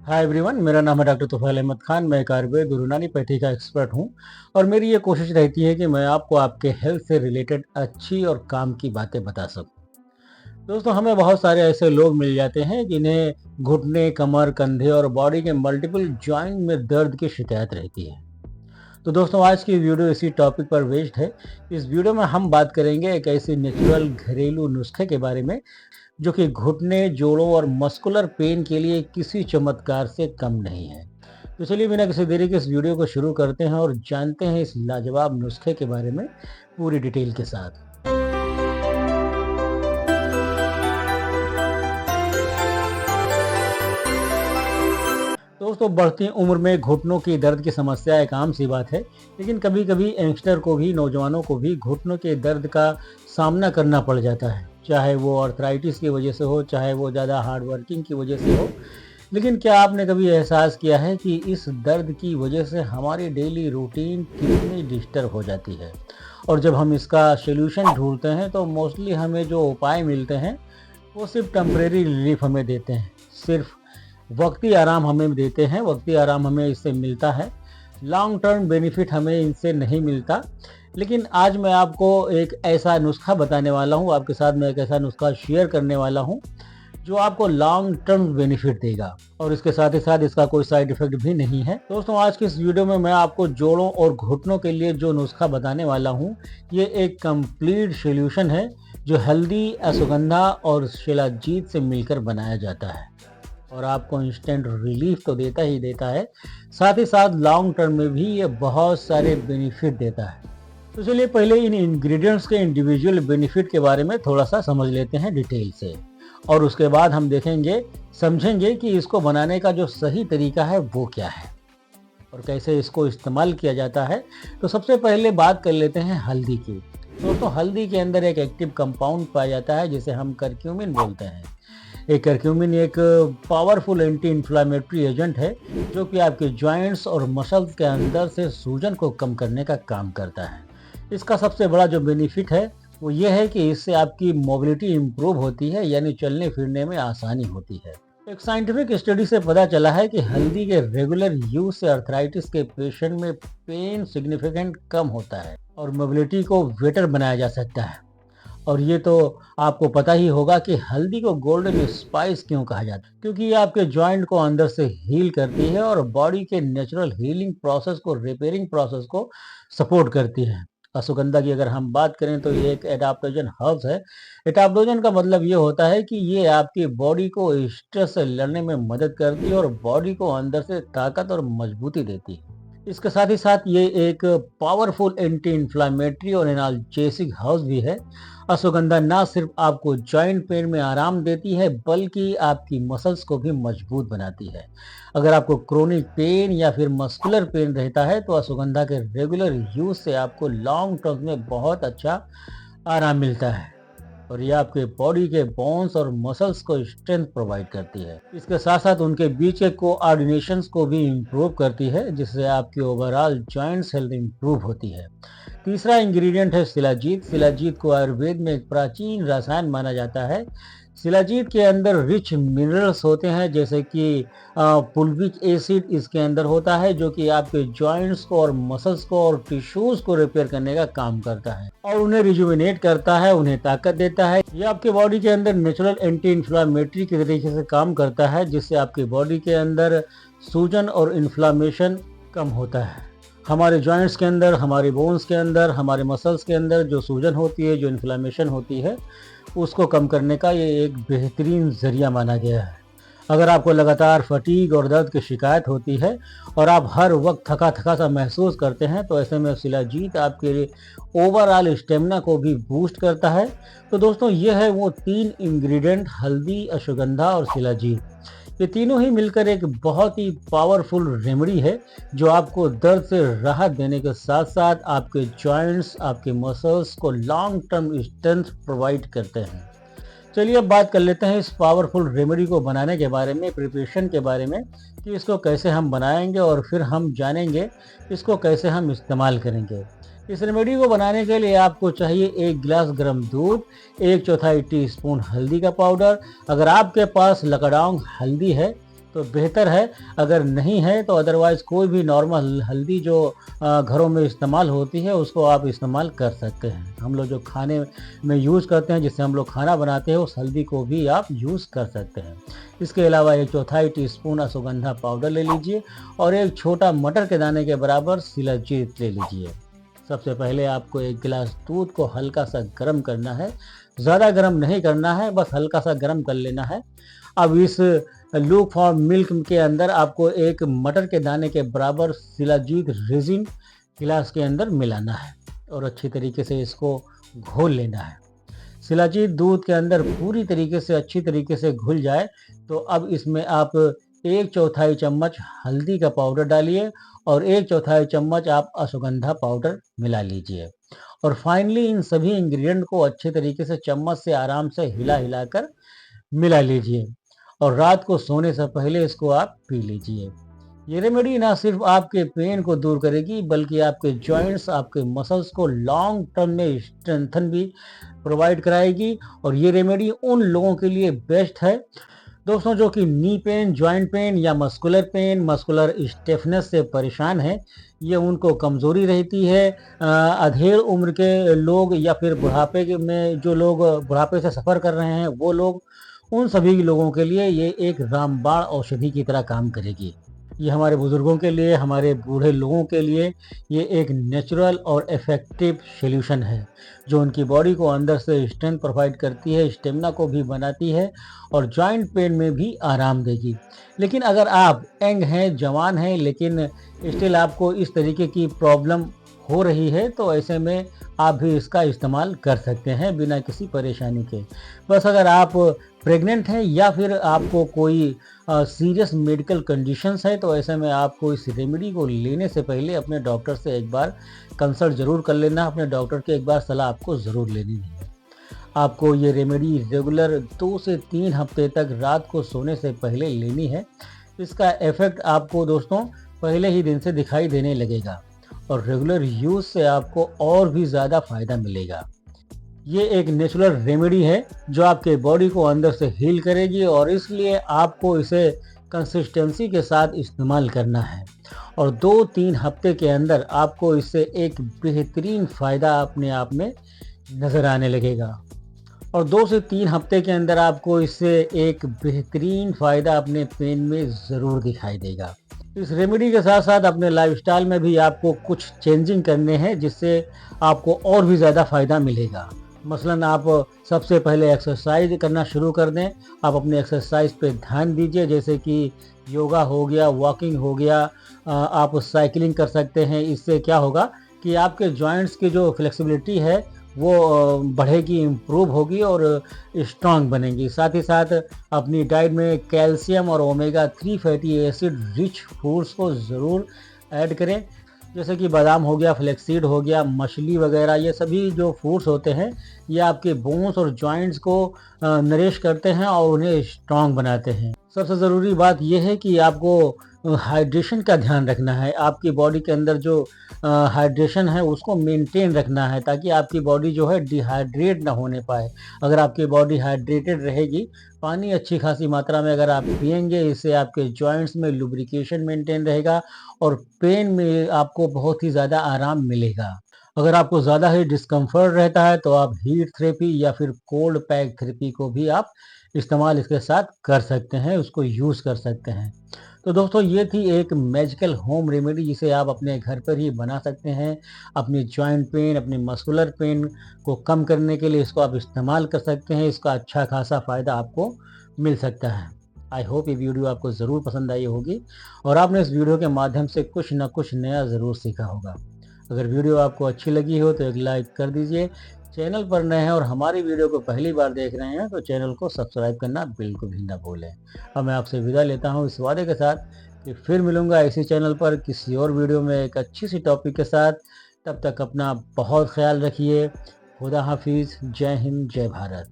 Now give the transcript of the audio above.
Hi everyone, मेरा नाम है डॉक्टर तुफैल अहमद खान। मैं एक आयुर्वेद और यूनानी पैथी का एक्सपर्ट हूं और मेरी ये कोशिश रहती है कि मैं आपको आपके हेल्थ से रिलेटेड अच्छी और काम की बातें बता सकूं। दोस्तों, हमें बहुत सारे ऐसे लोग मिल जाते हैं जिन्हें घुटने, कमर, कंधे और बॉडी के मल्टीपल जॉइंट में दर्द की शिकायत रहती है। तो दोस्तों, आज की वीडियो इसी टॉपिक पर बेस्ड है। इस वीडियो में हम बात करेंगे एक ऐसी नेचुरल घरेलू नुस्खे के बारे में जो कि घुटने, जोड़ों और मस्कुलर पेन के लिए किसी चमत्कार से कम नहीं है। तो चलिए बिना किसी देरी के इस वीडियो को शुरू करते हैं और जानते हैं इस लाजवाब नुस्खे के बारे में पूरी डिटेल के साथ। दोस्तों, बढ़ती उम्र में घुटनों की दर्द की समस्या एक आम सी बात है, लेकिन कभी कभी यंगस्टर को भी, नौजवानों को भी घुटनों के दर्द का सामना करना पड़ जाता है। चाहे वो आर्थराइटिस की वजह से हो, चाहे वो ज़्यादा हार्ड वर्किंग की वजह से हो। लेकिन क्या आपने कभी एहसास किया है कि इस दर्द की वजह से हमारी डेली रूटीन कितनी डिस्टर्ब हो जाती है? और जब हम इसका सोल्यूशन ढूंढते हैं तो मोस्टली हमें जो उपाय मिलते हैं वो सिर्फ टेम्परेरी रिलीफ हमें देते हैं, सिर्फ वक्ती आराम हमें देते हैं, वक्ती आराम हमें इससे मिलता है। लॉन्ग टर्म बेनिफिट हमें इनसे नहीं मिलता। लेकिन आज मैं आपको एक ऐसा नुस्खा बताने वाला हूँ, आपके साथ मैं एक ऐसा नुस्खा शेयर करने वाला हूँ जो आपको लॉन्ग टर्म बेनिफिट देगा और इसके साथ ही साथ इसका कोई साइड इफेक्ट भी नहीं है। दोस्तों, आज की इस वीडियो में मैं आपको जोड़ों और घुटनों के लिए जो नुस्खा बताने वाला हूँ, ये एक कंप्लीट सोल्यूशन है जो हल्दी, अश्वगंधा और शिलाजीत से मिलकर बनाया जाता है और आपको इंस्टेंट रिलीफ तो देता ही देता है, साथ ही साथ लॉन्ग टर्म में भी ये बहुत सारे बेनिफिट देता है। तो चलिए पहले इन इंग्रेडिएंट्स के इंडिविजुअल बेनिफिट के बारे में थोड़ा सा समझ लेते हैं डिटेल से और उसके बाद हम देखेंगे, समझेंगे कि इसको बनाने का जो सही तरीका है वो क्या है और कैसे इसको इस्तेमाल किया जाता है। तो सबसे पहले बात कर लेते हैं हल्दी की। दोस्तों, हल्दी के अंदर एक एक्टिव कंपाउंड पाया जाता है जिसे हम करक्यूमिन बोलते हैं। एक करक्यूमिन एक पावरफुल एंटी इन्फ्लामेटरी एजेंट है जो कि आपके जॉइंट्स और मसल्स के अंदर से सूजन को कम करने का काम करता है। इसका सबसे बड़ा जो बेनिफिट है वो ये है कि इससे आपकी मोबिलिटी इम्प्रूव होती है, यानी चलने फिरने में आसानी होती है। एक साइंटिफिक स्टडी से पता चला है कि हल्दी के रेगुलर यूज से अर्थराइटिस के पेशेंट में पेन सिग्निफिकेंट कम होता है और मोबिलिटी को बेटर बनाया जा सकता है। और ये तो आपको पता ही होगा कि हल्दी को गोल्डन स्पाइस क्यों कहा जाता है, क्योंकि ये आपके जॉइंट को अंदर से हील करती है और बॉडी के नेचुरल हीलिंग प्रोसेस को, रिपेयरिंग प्रोसेस को सपोर्ट करती है। अश्वगंधा की अगर हम बात करें तो ये एक एडाप्टोजन हर्ब्स है। एडाप्टोजन का मतलब ये होता है कि ये आपकी बॉडी को स्ट्रेस से लड़ने में मदद करती है और बॉडी को अंदर से ताकत और मजबूती देती है। इसके साथ ही साथ ये एक पावरफुल एंटी इन्फ्लामेटरी और एनाल्जेसिक हर्ब्स भी है। अश्वगंधा ना सिर्फ आपको जॉइंट पेन में आराम देती है बल्कि आपकी मसल्स को भी मजबूत बनाती है। अगर आपको क्रोनिक पेन या फिर मस्कुलर पेन रहता है तो अश्वगंधा के रेगुलर यूज से आपको लॉन्ग टर्म में बहुत अच्छा आराम मिलता है और ये आपके बॉडी के बोन्स और मसल्स को स्ट्रेंथ प्रोवाइड करती है। इसके साथ साथ उनके बीच के कोऑर्डिनेशंस को भी इम्प्रूव करती है, जिससे आपकी ओवरऑल जॉइंट्स हेल्थ इम्प्रूव होती है। तीसरा इंग्रेडिएंट है शिलाजीत। शिलाजीत को आयुर्वेद में एक प्राचीन रसायन माना जाता है। शिलाजीत के अंदर रिच मिनरल्स होते हैं, जैसे कि पुल्विक एसिड इसके अंदर होता है जो कि आपके जॉइंट्स को और मसल्स को और टिश्यूज को रिपेयर करने का काम करता है और उन्हें रिजुविनेट करता है, उन्हें ताकत देता है। ये आपके बॉडी के अंदर नेचुरल एंटी इन्फ्लामेटरी के तरीके से काम करता है, जिससे आपकी बॉडी के अंदर सूजन और इन्फ्लामेशन कम होता है। हमारे जॉइंट्स के अंदर, हमारे बोन्स के अंदर, हमारे मसल्स के अंदर जो सूजन होती है, जो इन्फ्लामेशन होती है, उसको कम करने का ये एक बेहतरीन ज़रिया माना गया है। अगर आपको लगातार फटीग और दर्द की शिकायत होती है और आप हर वक्त थका थका सा महसूस करते हैं तो ऐसे में शिलाजीत आपके ओवरऑल स्टेमिना को भी बूस्ट करता है। तो दोस्तों, ये है वो 3 इंग्रेडिएंट, हल्दी, अश्वगंधा और शिलाजीत। ये तीनों ही मिलकर एक बहुत ही पावरफुल रेमेडी है जो आपको दर्द से राहत देने के साथ साथ आपके जॉइंट्स, आपके मसल्स को लॉन्ग टर्म स्ट्रेंथ प्रोवाइड करते हैं। चलिए अब बात कर लेते हैं इस पावरफुल रेमेडी को बनाने के बारे में, प्रिपरेशन के बारे में, कि इसको कैसे हम बनाएंगे और फिर हम जानेंगे इसको कैसे हम इस्तेमाल करेंगे। इस रेमेडी को बनाने के लिए आपको चाहिए 1 गिलास गर्म दूध, 1/4 टीस्पून हल्दी का पाउडर। अगर आपके पास लकड़ांग हल्दी है तो बेहतर है, अगर नहीं है तो अदरवाइज़ कोई भी नॉर्मल हल्दी जो घरों में इस्तेमाल होती है उसको आप इस्तेमाल कर सकते हैं। हम लोग जो खाने में यूज़ करते हैं, जिससे हम लोग खाना बनाते हैं, उस हल्दी को भी आप यूज़ कर सकते हैं। इसके अलावा 1/4 टीस्पून अश्वगंधा पाउडर ले लीजिए और एक छोटा मटर के दाने के बराबर शिलाजीत ले लीजिए। सबसे पहले आपको 1 गिलास दूध को हल्का सा गर्म करना है, ज़्यादा गर्म नहीं करना है, बस हल्का सा गर्म कर लेना है। अब इस लूक वार्म मिल्क के अंदर आपको एक मटर के दाने के बराबर शिलाजीत रेज़िन गिलास के अंदर मिलाना है और अच्छी तरीके से इसको घोल लेना है। शिलाजीत दूध के अंदर पूरी तरीके से अच्छी तरीके से घुल जाए तो अब इसमें आप 1/4 चम्मच हल्दी का पाउडर डालिए और 1/4 चम्मच आप अश्वगंधा पाउडर मिला लीजिए और फाइनली इन सभी इंग्रेडिएंट को अच्छे तरीके से चम्मच से आराम से हिला कर मिला लीजिए और रात को सोने से पहले इसको आप पी लीजिए। ये रेमेडी ना सिर्फ आपके पेन को दूर करेगी बल्कि आपके जॉइंट्स, आपके मसल्स को लॉन्ग टर्म में स्ट्रेंथन भी प्रोवाइड कराएगी और ये रेमेडी उन लोगों के लिए बेस्ट है दोस्तों जो कि नी पेन, जॉइंट पेन या मस्कुलर स्टिफनेस से परेशान हैं। ये उनको कमज़ोरी रहती है, अधेड़ उम्र के लोग या फिर में जो लोग बुढ़ापे से सफ़र कर रहे हैं वो लोग, उन सभी लोगों के लिए ये एक रामबाण औषधि की तरह काम करेगी। ये हमारे बुज़ुर्गों के लिए, हमारे बूढ़े लोगों के लिए ये एक नेचुरल और इफ़ेक्टिव सॉल्यूशन है, जो उनकी बॉडी को अंदर से स्ट्रेंथ प्रोवाइड करती है, स्टेमिना को भी बनाती है और जॉइंट पेन में भी आराम देगी। लेकिन अगर आप यंग हैं, जवान हैं, लेकिन स्टिल आपको इस तरीके की प्रॉब्लम हो रही है, तो ऐसे में आप भी इसका इस्तेमाल कर सकते हैं बिना किसी परेशानी के। बस अगर आप प्रेग्नेंट हैं या फिर आपको कोई सीरियस मेडिकल कंडीशंस है तो ऐसे में आपको इस रेमेडी को लेने से पहले अपने डॉक्टर से एक बार कंसल्ट ज़रूर कर लेना, अपने डॉक्टर की एक बार सलाह आपको ज़रूर लेनी है। आपको ये रेमेडी रेगुलर 2 से 3 हफ्ते तक रात को सोने से पहले लेनी है। इसका इफ़ेक्ट आपको दोस्तों पहले ही दिन से दिखाई देने लगेगा और रेगुलर यूज़ से आपको और भी ज़्यादा फ़ायदा मिलेगा। ये एक नेचुरल रेमेडी है जो आपके बॉडी को अंदर से हील करेगी और इसलिए आपको इसे कंसिस्टेंसी के साथ इस्तेमाल करना है और 2-3 हफ्ते के अंदर आपको इससे एक बेहतरीन फ़ायदा अपने आप में नज़र आने लगेगा और 2 से 3 हफ्ते के अंदर आपको इससे एक बेहतरीन फ़ायदा अपने पेन में ज़रूर दिखाई देगा। इस रेमेडी के साथ साथ अपने लाइफस्टाइल में भी आपको कुछ चेंजिंग करने हैं जिससे आपको और भी ज़्यादा फ़ायदा मिलेगा। मसलन आप सबसे पहले एक्सरसाइज करना शुरू कर दें। आप अपने एक्सरसाइज पे ध्यान दीजिए, जैसे कि योगा हो गया, वॉकिंग हो गया, आप साइकिलिंग कर सकते हैं। इससे क्या होगा कि आपके जॉइंट्स की जो फ्लेक्सिबिलिटी है वो बढ़ेगी, इम्प्रूव होगी और स्ट्रांग बनेगी। साथ ही साथ अपनी डाइट में कैल्शियम और omega 3 fatty acid rich foods को ज़रूर ऐड करें, जैसे कि बादाम हो गया, फ्लेक्सीड हो गया, मछली वगैरह। ये सभी जो फूड्स होते हैं ये आपके बोन्स और जॉइंट्स को नरिश करते हैं और उन्हें स्ट्रांग बनाते हैं। सबसे ज़रूरी बात यह है कि आपको हाइड्रेशन का ध्यान रखना है। आपकी बॉडी के अंदर जो हाइड्रेशन है उसको मेंटेन रखना है ताकि आपकी बॉडी जो है डिहाइड्रेट ना होने पाए। अगर आपकी बॉडी हाइड्रेटेड रहेगी, पानी अच्छी खासी मात्रा में अगर आप पिएंगे, इससे आपके जॉइंट्स में लुब्रिकेशन मेंटेन रहेगा और पेन में आपको बहुत ही ज़्यादा आराम मिलेगा। अगर आपको ज़्यादा ही डिस्कम्फर्ट रहता है तो आप हीट थेरेपी या फिर कोल्ड पैक थेरेपी को भी आप इस्तेमाल इसके साथ कर सकते हैं, उसको यूज़ कर सकते हैं। तो दोस्तों ये थी एक मैजिकल होम रेमेडी जिसे आप अपने घर पर ही बना सकते हैं। अपनी जॉइंट पेन, अपनी मस्कुलर पेन को कम करने के लिए इसको आप इस्तेमाल कर सकते हैं। इसका अच्छा खासा फ़ायदा आपको मिल सकता है। आई होप ये वीडियो आपको ज़रूर पसंद आई होगी और आपने इस वीडियो के माध्यम से कुछ न कुछ नया ज़रूर सीखा होगा। अगर वीडियो आपको अच्छी लगी हो तो एक लाइक कर दीजिए। चैनल पर नए हैं और हमारी वीडियो को पहली बार देख रहे हैं तो चैनल को सब्सक्राइब करना बिल्कुल भी ना भूलें। अब मैं आपसे विदा लेता हूं इस वादे के साथ कि फिर मिलूंगा इसी चैनल पर किसी और वीडियो में एक अच्छी सी टॉपिक के साथ। तब तक अपना बहुत ख्याल रखिए। खुदा हाफिज़। जय हिंद, जय भारत।